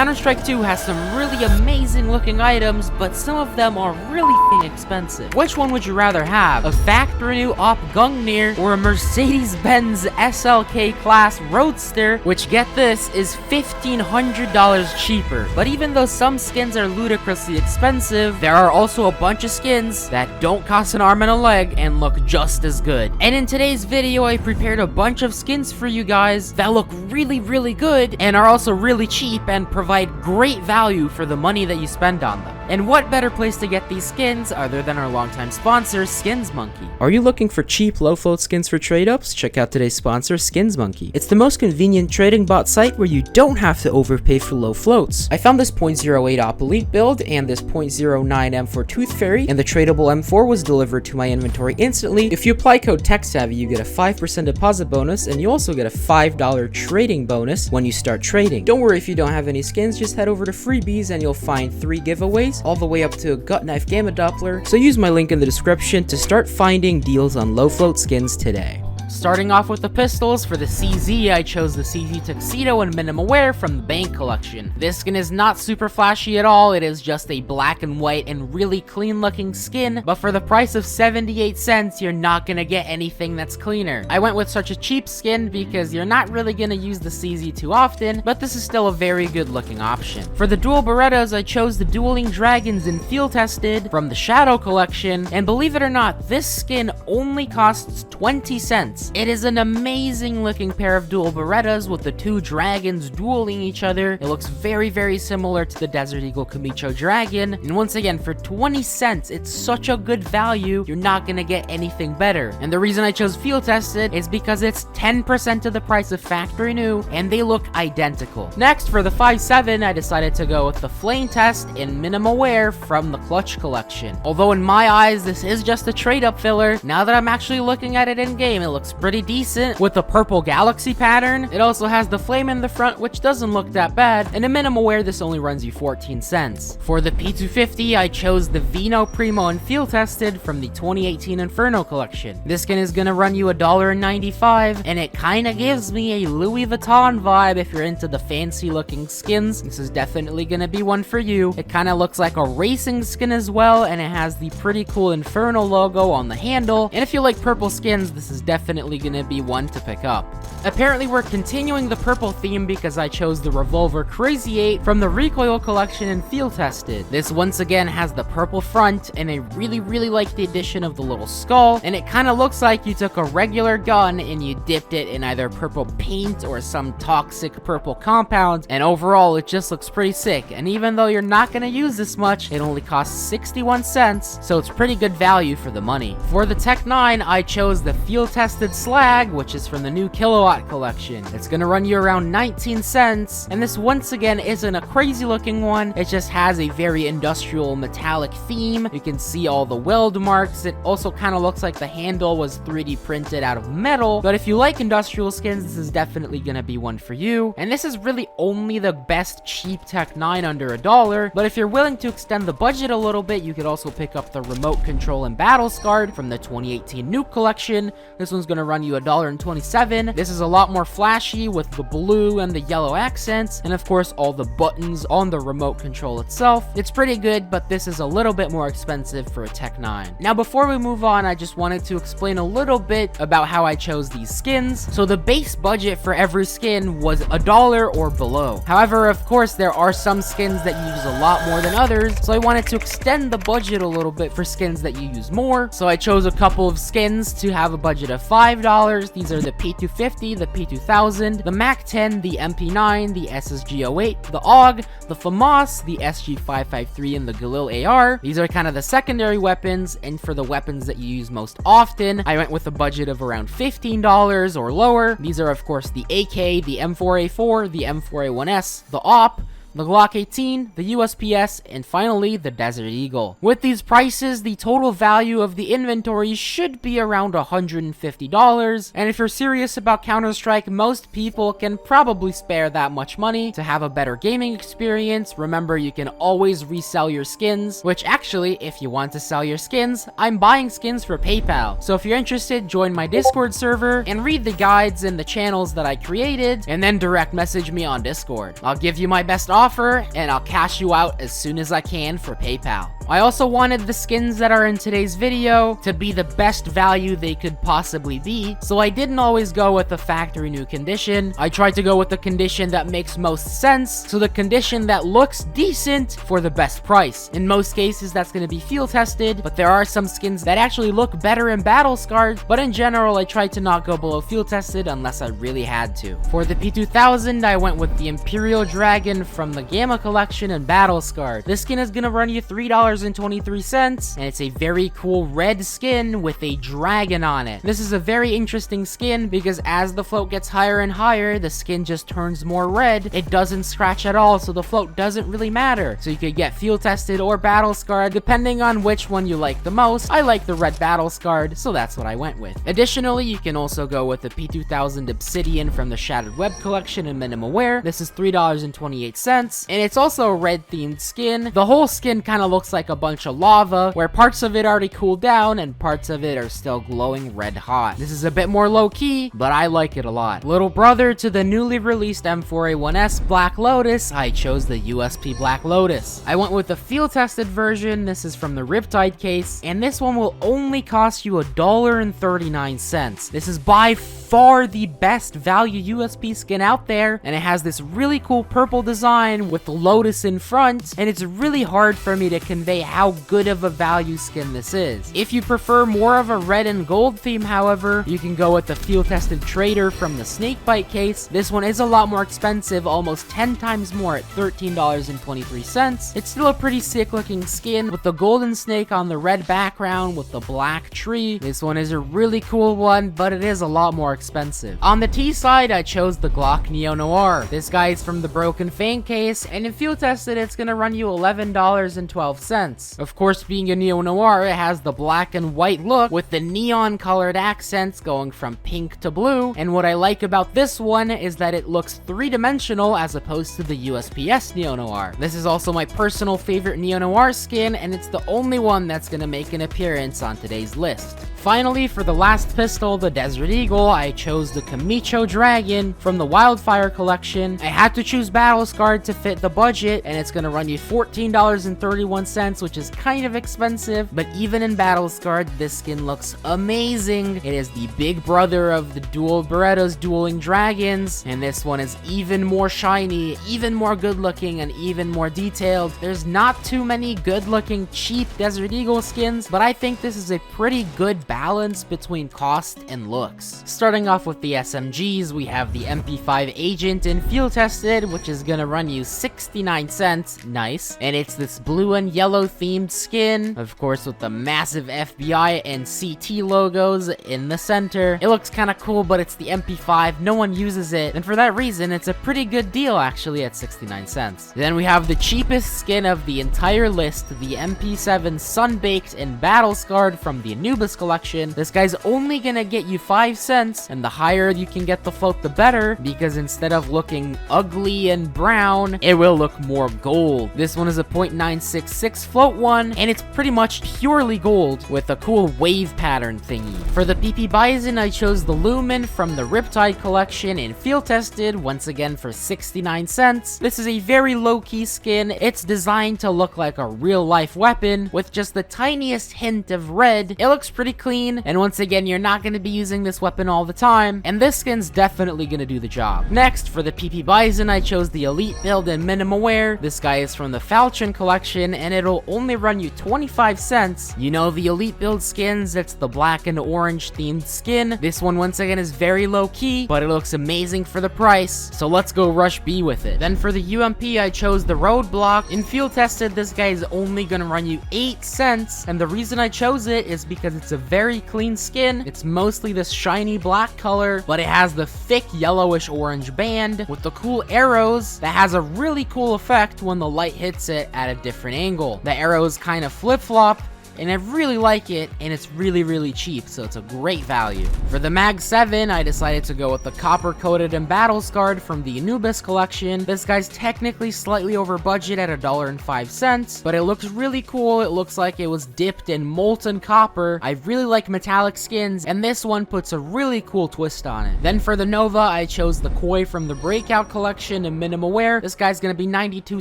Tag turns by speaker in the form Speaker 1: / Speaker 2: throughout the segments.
Speaker 1: Counter-Strike 2 has some really amazing looking items, but some of them are really expensive. Which one would you rather have? A factory new Op Gungnir or a Mercedes-Benz SLK class Roadster, which, get this, is $1,500 cheaper. But even though some skins are ludicrously expensive, there are also a bunch of skins that don't cost an arm and a leg and look just as good. And in today's video, I prepared a bunch of skins for you guys that look really good and are also really cheap and provide great value for the money that you spend on them. And what better place to get these skins other than our longtime sponsor, Skins Monkey.
Speaker 2: Are you looking for cheap, low-float skins for trade-ups? Check out today's sponsor, Skins Monkey. It's the most convenient trading bot site where you don't have to overpay for low floats. I found this 0.08 Op Elite build and this 0.09 M4 Tooth Fairy, and the tradable M4 was delivered to my inventory instantly. If you apply code TECHSAVVY, you get a 5% deposit bonus, and you also get a $5 trading bonus when you start trading. Don't worry if you don't have any skins, just head over to Freebies and you'll find 3 giveaways, all the way up to a Gut Knife Gamma Doppler, so use my link in the description to start finding deals on low float skins today.
Speaker 1: Starting off with the pistols, for the CZ, I chose the CZ Tuxedo and Minimum Wear from the Bank Collection. This skin is not super flashy at all, it is just a black and white and really clean looking skin, but for the price of 78 cents, you're not gonna get anything that's cleaner. I went with such a cheap skin because you're not really gonna use the CZ too often, but this is still a very good looking option. For the dual Berettas, I chose the Dueling Dragons in Field Tested from the Shadow Collection, and believe it or not, this skin only costs 20 cents. It is an amazing looking pair of dual Berettas with the 2 dragons dueling each other. It looks very similar to the Desert Eagle Kamicho Dragon, and once again, for 20 cents, it's such a good value, you're not gonna get anything better. And the reason I chose Field Tested is because it's 10% of the price of Factory New, and they look identical. Next, for the 5.7, I decided to go with the Flame Test in Minimum Wear from the Clutch Collection. Although in my eyes, this is just a trade-up filler, now that I'm actually looking at it in-game, it looks pretty decent with the purple galaxy pattern. It also has the flame in the front, which doesn't look that bad, and in Minimum Wear, this only runs you 14 cents. For the P250, I chose the Vino Primo and Field Tested from the 2018 Inferno Collection. This skin is gonna run you $1.95, and it kinda gives me a Louis Vuitton vibe. If you're into the fancy looking skins, this is definitely gonna be one for you. It kinda looks like a racing skin as well, and it has the pretty cool Inferno logo on the handle, and if you like purple skins, this is definitely gonna be one to pick up. Apparently, we're continuing the purple theme because I chose the Revolver Crazy 8 from the Recoil Collection and Field Tested. This once again has the purple front, and I really like the addition of the little skull, and it kind of looks like you took a regular gun and you dipped it in either purple paint or some toxic purple compound, and overall it just looks pretty sick. And even though you're not gonna use this much, it only costs 61 cents, so it's pretty good value for the money. For the Tech 9, I chose the Field Tested Slag, which is from the new Kilowatt Collection. It's gonna run you around 19 cents, and this once again isn't a crazy looking one, it just has a very industrial metallic theme. You can see all the weld marks. It also kind of looks like the handle was 3D printed out of metal, but if you like industrial skins, this is definitely gonna be one for you. And this is really only the best cheap Tech 9 under $1, but if you're willing to extend the budget a little bit, you could also pick up the Remote Control and Battle Scarred from the 2018 Nuke Collection. This one's gonna run you $1.27. This is a lot more flashy with the blue and the yellow accents, and of course all the buttons on the remote control itself. It's pretty good, but this is a little bit more expensive for a Tech 9. Now before we move on, I just wanted to explain a little bit about how I chose these skins. So the base budget for every skin was $1 or below. However, of course, there are some skins that use a lot more than others, so I wanted to extend the budget a little bit for skins that you use more. So I chose a couple of skins to have a budget of $5. These are the P250, the P2000, the MAC-10, the MP9, the SSG-08, the AUG, the FAMAS, the SG-553, and the Galil AR. These are kind of the secondary weapons, and for the weapons that you use most often, I went with a budget of around $15 or lower. These are, of course, the AK, the M4A4, the M4A1S, the AWP, the Glock 18, the USPS, and finally the Desert Eagle. With these prices, the total value of the inventory should be around $150, and if you're serious about Counter-Strike, most people can probably spare that much money to have a better gaming experience. Remember, you can always resell your skins, which actually, if you want to sell your skins, I'm buying skins for PayPal. So if you're interested, join my Discord server and read the guides and the channels that I created, and then direct message me on Discord. I'll give you my best offer offer, and I'll cash you out as soon as I can for PayPal. I also wanted the skins that are in today's video to be the best value they could possibly be, so I didn't always go with the factory new condition. I tried to go with the condition that makes most sense, so the condition that looks decent for the best price. In most cases, that's going to be field tested, but there are some skins that actually look better in battle scarred, but in general, I tried to not go below field tested unless I really had to. For the P2000, I went with the Imperial Dragon from the Gamma Collection and battle scarred. This skin is going to run you $3.23, and it's a very cool red skin with a dragon on it. This is a very interesting skin because as the float gets higher and higher, the skin just turns more red. It doesn't scratch at all, so the float doesn't really matter. So you could get field tested or battle scarred depending on which one you like the most. I like the red battle scarred, so that's what I went with. Additionally, you can also go with the P2000 Obsidian from the Shattered Web Collection and Minimum Wear. This is $3.28, and it's also a red themed skin. The whole skin kind of looks like a bunch of lava, where parts of it already cooled down and parts of it are still glowing red hot. This is a bit more low key, but I like it a lot. Little brother to the newly released M4A1S Black Lotus, I chose the USP Black Lotus. I went with the field tested version. This is from the Riptide case, and this one will only cost you $1.39. This is by far the best value USP skin out there, and it has this really cool purple design with the lotus in front, and it's really hard for me to convey how good of a value skin this is. If you prefer more of a red and gold theme, however, you can go with the field tested trader from the Snakebite case. This one is a lot more expensive, almost 10 times more at $13.23. It's still a pretty sick looking skin with the golden snake on the red background with the black tree. This one is a really cool one, but it is a lot more expensive. On the T side, I chose the Glock Neo Noir. This guy is from the Broken Fang case, and in field tested, it's gonna run you $11.12. Of course, being a Neo Noir, it has the black and white look with the neon colored accents going from pink to blue, and what I like about this one is that it looks three-dimensional as opposed to the USPS Neo Noir. This is also my personal favorite Neo Noir skin, and it's the only one that's gonna make an appearance on today's list. Finally, for the last pistol, the Desert Eagle, I chose the Kamicho Dragon from the Wildfire Collection. I had to choose battle scarred to fit the budget, and it's gonna run you $14.31, which is kind of expensive, but even in battle scarred, this skin looks amazing. It is the big brother of the dual Berettas Dueling Dragons, and this one is even more shiny, even more good looking, and even more detailed. There's not too many good looking cheap Desert Eagle skins, but I think this is a pretty good balance between cost and looks. Starting off with the SMGs, we have the MP5 Agent in field tested, which is gonna run you 69 cents, nice, and it's this blue and yellow themed skin, of course with the massive FBI and CT logos in the center. It looks kind of cool, but it's the MP5, no one uses it, and for that reason, it's a pretty good deal actually at 69 cents. Then we have the cheapest skin of the entire list, the MP7 Sunbaked and Battle Scarred from the Anubis Collection. This guy's only gonna get you 5 cents, and the higher you can get the float, the better, because instead of looking ugly and brown, it will look more gold. This one is a .966 float one, and it's pretty much purely gold with a cool wave pattern thingy. For the PP Bison, I chose the Lumen from the Riptide Collection in field tested, once again for 69 cents. This is a very low-key skin. It's designed to look like a real-life weapon with just the tiniest hint of red. It looks pretty clean, and once again, you're not going to be using this weapon all the time, and this skin's definitely going to do the job. Next, for the PP Bison, I chose the Elite build in Minimum Wear. This guy is from the Falchion Collection, and it'll only run you 25 cents. You know the Elite build skins, it's the black and orange themed skin. This one, once again, is very low-key, but it looks amazing for the price, so let's go Rush B with it. Then for the UMP, I chose the Roadblock. In field tested, this guy is only going to run you 8 cents, and the reason I chose it is because it's a very clean skin. It's mostly this shiny black color, but it has the thick yellowish orange band with the cool arrows that has a really cool effect when the light hits it at a different angle. The arrows kind of flip-flop, and I really like it, and it's really cheap, so it's a great value. For the Mag 7, I decided to go with the copper-coated and battle scarred from the Anubis collection. This guy's technically slightly over budget at $1.05, but it looks really cool. It looks like it was dipped in molten copper. I really like metallic skins, and this one puts a really cool twist on it. Then for the Nova, I chose the Koi from the Breakout collection in minimal wear. This guy's gonna be 92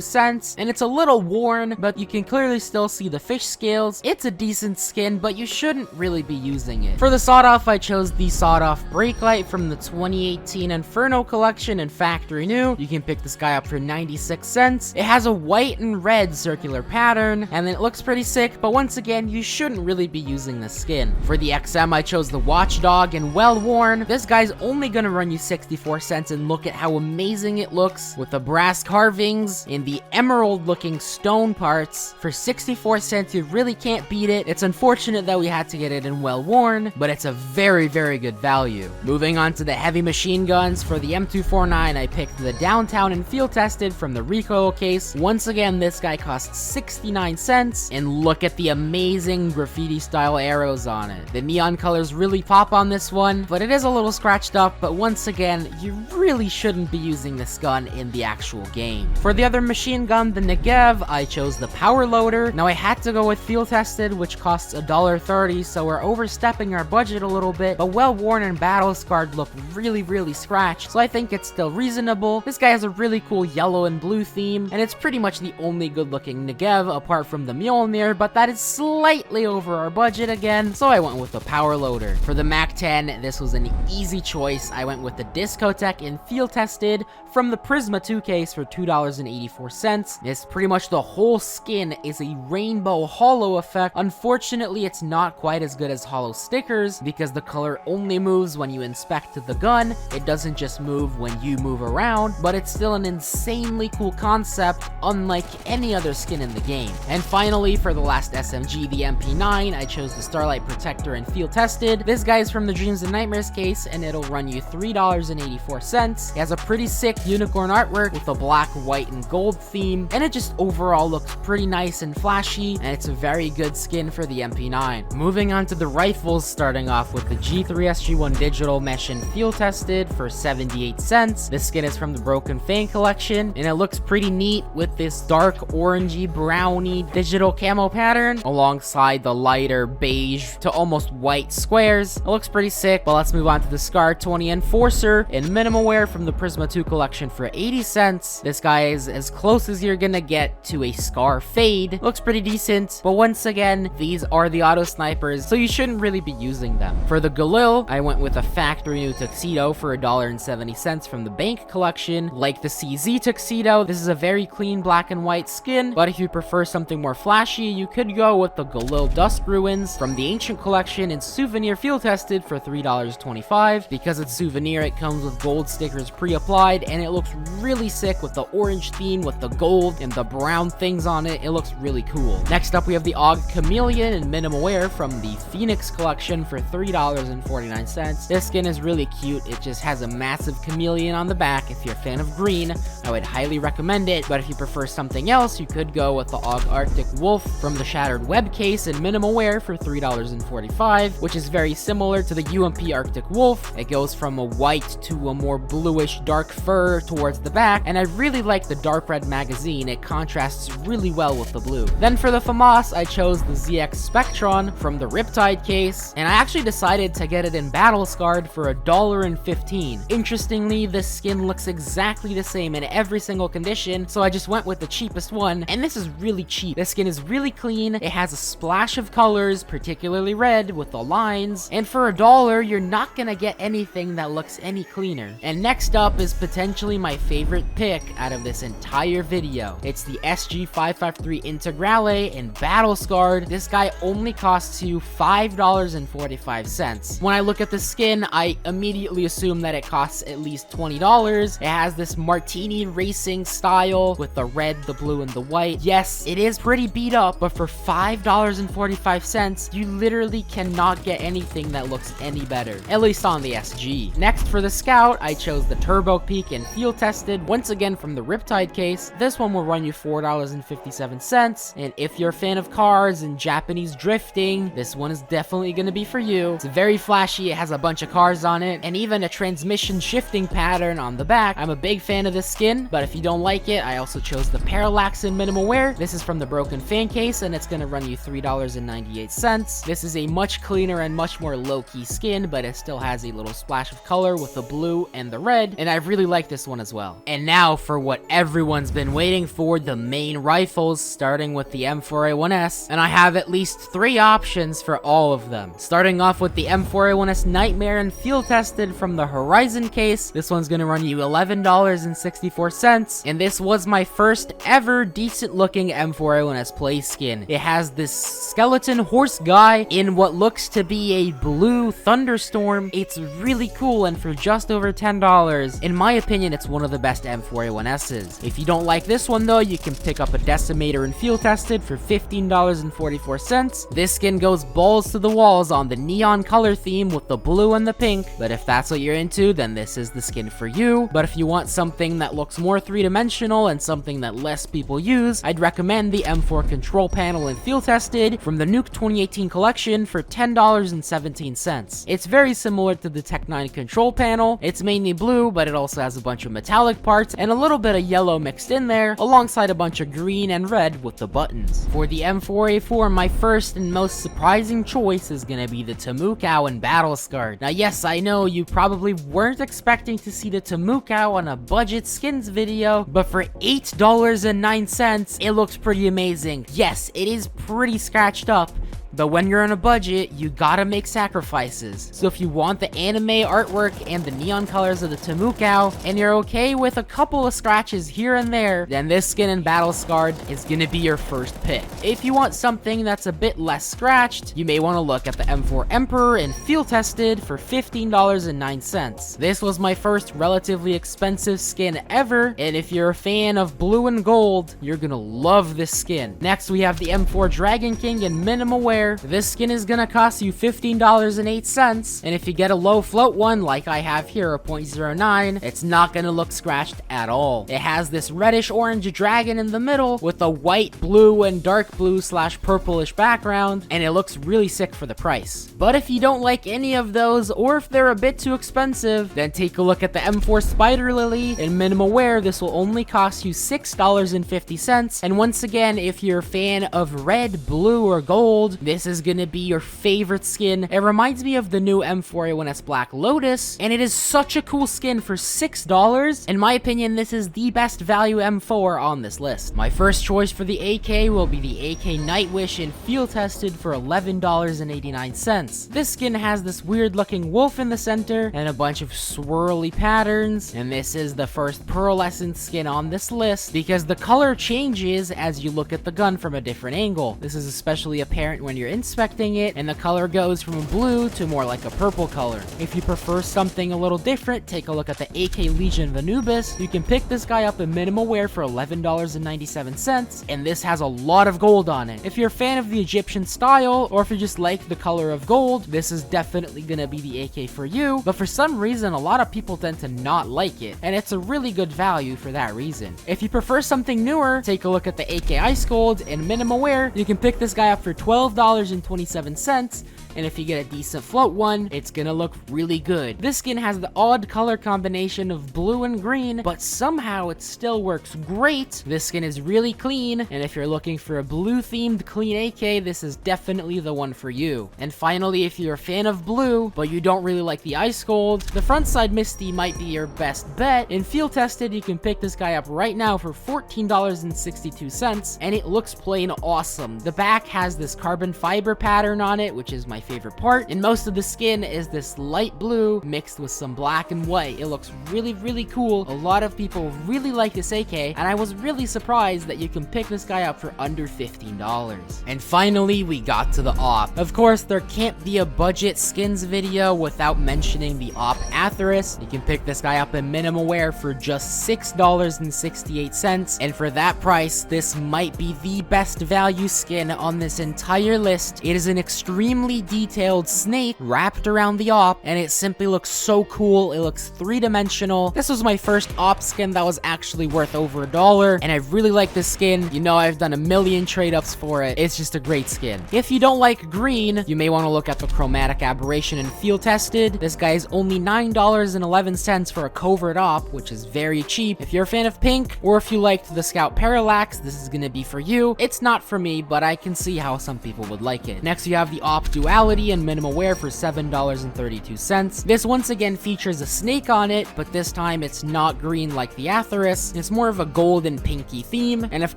Speaker 1: cents, and it's a little worn, but you can clearly still see the fish scales. It's a decent skin, but you shouldn't really be using it. For the Sawed Off, I chose the Sawed Off Breaklight from the 2018 Inferno collection in Factory New. You can pick this guy up for 96 cents. It has a white and red circular pattern, and it looks pretty sick, but once again, you shouldn't really be using this skin. For the XM, I chose the Watchdog in Well Worn. This guy's only gonna run you 64 cents, and look at how amazing it looks with the brass carvings and the emerald looking stone parts. For 64 cents, you really can't beat it. It's unfortunate that we had to get it in Well Worn, but it's a very good value. Moving on to the heavy machine guns, for the M249, I picked the Downtown and Field Tested from the recoil case. Once again, this guy costs 69 cents, and look at the amazing graffiti style arrows on it. The neon colors really pop on this one, but it is a little scratched up, but once again, you really shouldn't be using this gun in the actual game. For the other machine gun, the Negev, I chose the Power Loader. Now I had to go with Field Tested, which costs $1.30, so we're overstepping our budget a little bit, but Well Worn and Battle Scarred look really scratched, so I think it's still reasonable. This guy has a really cool yellow and blue theme, and it's pretty much the only good looking Negev apart from the Mjolnir, but that is slightly over our budget again, so I went with the Power Loader. For the Mac 10, this was an easy choice. I went with the Discotheque in Field Tested from the Prisma 2 case for $2.84. It's pretty much the whole skin is a rainbow hollow effect. Unfortunately, it's not quite as good as hollow stickers because the color only moves when you inspect the gun. It doesn't just move when you move around, but it's still an insanely cool concept, unlike any other skin in the game. And finally, for the last SMG, the MP9, I chose the Starlight Protector in Field Tested. This guy is from the Dreams and Nightmares case, and it'll run you $3.84. It has a pretty sick unicorn artwork with a black, white, and gold theme, and it just overall looks pretty nice and flashy, and it's a very good skin for the MP9. Moving on to the rifles, starting off with the G3 SG1 Digital Mesh in Field Tested for 78 cents. This skin is from the Broken Fang collection, and it looks pretty neat with this dark orangey browny digital camo pattern alongside the lighter beige to almost white squares. It looks pretty sick, but let's move on to the Scar 20 Enforcer in minimal wear from the Prisma 2 collection for 80 cents. This guy is as close as you're gonna get to a Scar Fade. Looks pretty decent, but once again, these are the auto snipers, so you shouldn't really be using them. For the Galil, I went with a factory new tuxedo for $1.70 from the Bank collection. Like the CZ tuxedo, this is a very clean black and white skin, but if you prefer something more flashy, you could go with the Galil Dusk Ruins from the Ancient collection in Souvenir Field Tested for $3.25. Because it's souvenir, it comes with gold stickers pre-applied, and it looks really sick with the orange theme with the gold and the brown things on it. It looks really cool. Next up, we have the Og Chameleon in minimal wear from the Phoenix collection for $3.49. This skin is really cute. It just has a massive chameleon on the back. If you're a fan of green, I would highly recommend it, but if you prefer something else, you could go with the Og Arctic Wolf from the Shattered Web case in minimal wear for $3.45, which is very similar to the UMP Arctic Wolf. It goes from a white to a more bluish dark fur towards the back, and I really like the dark red magazine. It contrasts really well with the blue. Then for the FAMAS, I chose the ZX Spectron from the Riptide case, and I actually decided to get it in Battle Scarred for $1.15. Interestingly, this skin looks exactly the same in every single condition, so I just went with the cheapest one, and this is really cheap. This skin is really clean. It has a splash of colors, particularly red with the lines, and for $1, you're not gonna get anything that looks any cleaner. And next up is potentially my favorite pick out of this entire video. It's the SG553 Integrale in Battle Scarred. This guy only costs you $5.45. When I look at the skin, I immediately assume that it costs at least $20. It has this martini racing style with the red, the blue, and the white. Yes, it is pretty beat up, but for $5.45, you literally cannot get anything that looks any better, at least on the SG. Next, for the Scout, I chose the Turbo Peak and Field Tested, once again from the Riptide case. This one will run you $4.57, and if you're a fan of cars cars and Japanese drifting, this one is definitely gonna be for you. It's very flashy, it has a bunch of cars on it, and even a transmission shifting pattern on the back. I'm a big fan of this skin, but if you don't like it, I also chose the parallax in minimal wear. This is from the broken fan case, and it's gonna run you $3.98. This is a much cleaner and much more low-key skin, but it still has a little splash of color with the blue and the red, and I really like this one as well. And now for what everyone's been waiting for, the main rifles, starting with the M4A1S, and I have at least 3 options for all of them. Starting off with the M4A1S Nightmare and field tested from the Horizon case. This one's gonna run you $11.64, and this was my first ever decent looking M4A1S play skin. It has this skeleton horse guy in what looks to be a blue thunderstorm. It's really cool, and for just over $10, in my opinion, it's one of the best M4A1Ss. If you don't like this one though, you can pick up a Decimator and field tested for $15.44. This skin goes balls to the walls on the neon color theme with the blue and the pink, but if that's what you're into, then this is the skin for you. But if you want something that looks more three-dimensional and something that less people use, I'd recommend the M4 control panel and field tested from the Nuke 2018 collection for $10.17. It's very similar to the Tech 9 control panel. It's mainly blue, but it also has a bunch of metallic parts and a little bit of yellow mixed in there, alongside a bunch of green and red with the buttons. For the M4A4, my first and most surprising choice is gonna be the Temukao and Battle Scarred. Now yes, I know you probably weren't expecting to see the Temukao on a budget skins video, but for $8.09, it looks pretty amazing. Yes, it is pretty scratched up, but when you're on a budget, you gotta make sacrifices. So if you want the anime artwork and the neon colors of the Temukao, and you're okay with a couple of scratches here and there, then this skin in Battle Scarred is gonna be your first pick. If you want something that's a bit less scratched, you may want to look at the M4 Emperor and field tested for $15.09. This was my first relatively expensive skin ever, and if you're a fan of blue and gold, you're gonna love this skin. Next, we have the M4 Dragon King in minimal wear. This skin is gonna cost you $15.08, and if you get a low float one like I have here, a 0.09, it's not gonna look scratched at all. It has this reddish orange dragon in the middle with a white, blue, and dark blue / purplish background, and it looks really sick for the price. But if you don't like any of those, or if they're a bit too expensive, then take a look at the M4 Spider Lily in minimal wear. This will only cost you $6.50, and once again, if you're a fan of red, blue, or gold, this is gonna be your favorite skin. It reminds me of the new M4A1S Black Lotus, and it is such a cool skin for $6. In my opinion, this is the best value M4 on this list. My first choice for the AK will be the AK Nightwish in field tested for $11.89. This skin has this weird looking wolf in the center and a bunch of swirly patterns, and this is the first pearlescent skin on this list because the color changes as you look at the gun from a different angle. This is especially apparent when you're inspecting it, and the color goes from blue to more like a purple color. If you prefer something a little different, take a look at the AK Legion of Anubis. You can pick this guy up in minimal wear for $11.97, and this has a lot of gold on it. If you're a fan of the Egyptian style, or if you just like the color of gold, this is definitely gonna be the AK for you, but for some reason, a lot of people tend to not like it, and it's a really good value for that reason. If you prefer something newer, take a look at the AK Ice Gold in minimal wear. You can pick this guy up for $12.27, and if you get a decent float one, it's gonna look really good. This skin has the odd color combination of blue and green, but somehow it still works great. This skin is really clean, and if you're looking for a blue themed clean AK, this is definitely the one for you. And finally, if you're a fan of blue, but you don't really like the Ice Gold, the front side Misty might be your best bet. In field tested, you can pick this guy up right now for $14.62, and it looks plain awesome. The back has this carbon fiber pattern on it, which is my favorite part, and most of the skin is this light blue mixed with some black and white. It looks really, really cool. A lot of people really like this AK, and I was really surprised that you can pick this guy up for under $15. And finally, we got to the AWP. Of course, there can't be a budget skins video without mentioning the AWP Atheris. You can pick this guy up in minimal wear for just $6.68, and for that price, this might be the best value skin on this entire list. It is an extremely detailed snake wrapped around the op, and it simply looks so cool. It looks three-dimensional. This was my first op skin that was actually worth over $1, and I really like this skin. You know, I've done a million trade ups for it. It's just a great skin. If you don't like green, you may want to look at the chromatic aberration and field tested. This guy is only $9.11 for a covert op, which is very cheap. If you're a fan of pink, or if you liked the scout parallax, this is gonna be for you. It's not for me, but I can see how some people would like it. Next, you have the op duality and minimal wear for $7.32. This once again features a snake on it, but this time it's not green like the Atheris. It's more of a gold and pinky theme, and of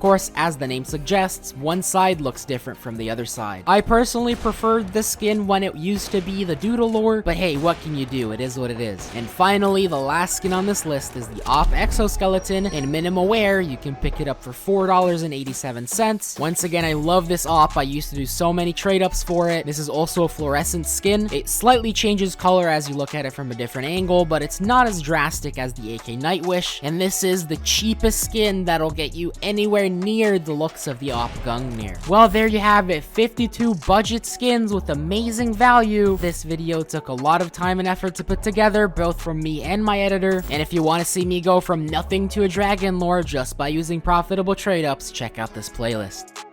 Speaker 1: course, as the name suggests, one side looks different from the other side. I personally preferred this skin when it used to be the Doodalore, but hey, what can you do? It is what it is. And finally, the last skin on this list is the op exoskeleton in minimal wear. You can pick it up for $4.87. Once again, I love this op. I used to do so many trade ups for it. This is also a fluorescent skin. It slightly changes color as you look at it from a different angle, but it's not as drastic as the AK Nightwish, and this is the cheapest skin that'll get you anywhere near the looks of the op Gungnir. Well, there you have it, 52 budget skins with amazing value. This video took a lot of time and effort to put together, both from me and my editor, and if you want to see me go from nothing to a dragon lore just by using profitable trade ups, check out this playlist.